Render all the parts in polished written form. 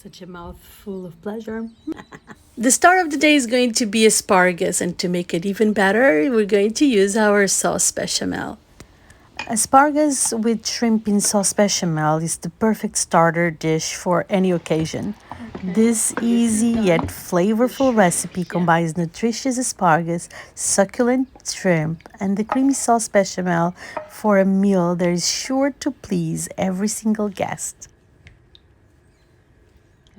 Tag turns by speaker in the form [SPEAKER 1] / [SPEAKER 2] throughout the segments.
[SPEAKER 1] Such a mouthful of pleasure. The star of the day is going to be asparagus, and to make it even better, we're going to use our sauce bechamel. Asparagus with shrimp in sauce bechamel is the perfect starter dish for any occasion. This easy yet flavorful recipe combines nutritious asparagus, succulent shrimp, and the creamy sauce bechamel for a meal that is sure to please every single guest.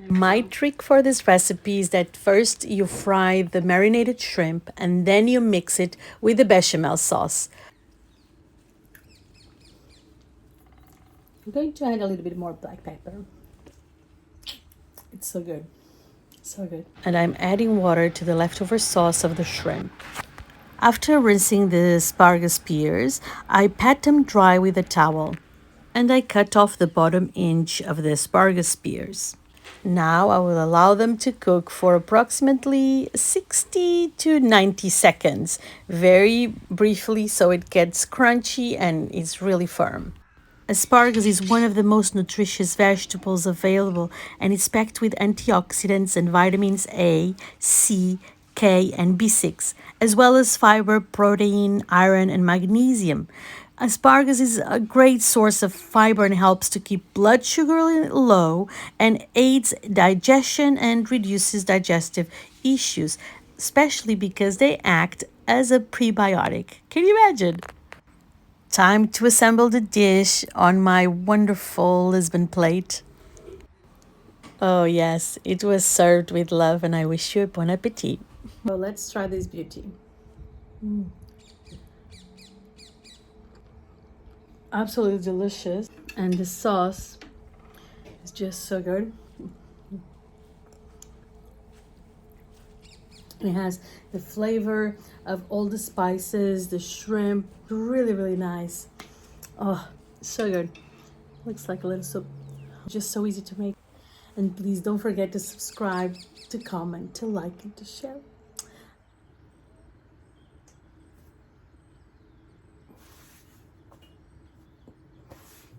[SPEAKER 1] My trick for this recipe is that first you fry the marinated shrimp and then you mix it with the bechamel sauce. I'm going to add a little bit more black pepper. It's so good. So good. And I'm adding water to the leftover sauce of the shrimp. After rinsing the asparagus spears, I pat them dry with a towel and I cut off the bottom inch of the asparagus spears. Now I will allow them to cook for approximately 60 to 90 seconds, very briefly so it gets crunchy and is really firm. Asparagus is one of the most nutritious vegetables available and it's packed with antioxidants and vitamins A, C, K, and B6, as well as fiber, protein, iron, and magnesium. Asparagus is a great source of fiber and helps to keep blood sugar low and aids digestion and reduces digestive issues, especially because they act as a prebiotic. Can you imagine? Time to assemble the dish on my wonderful Lisbon plate. Oh, yes, it was served with love, and I wish you a bon appetit. So let's try this beauty. Absolutely delicious, and the sauce is just so good. It has the flavor of all the spices, the shrimp, really, really nice. Oh, so good. Looks like a little soup. Just so easy to make. And please don't forget to subscribe, to comment, to like, and to share.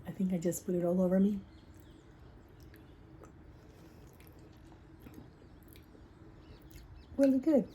[SPEAKER 1] I think I just put it all over me. Really good.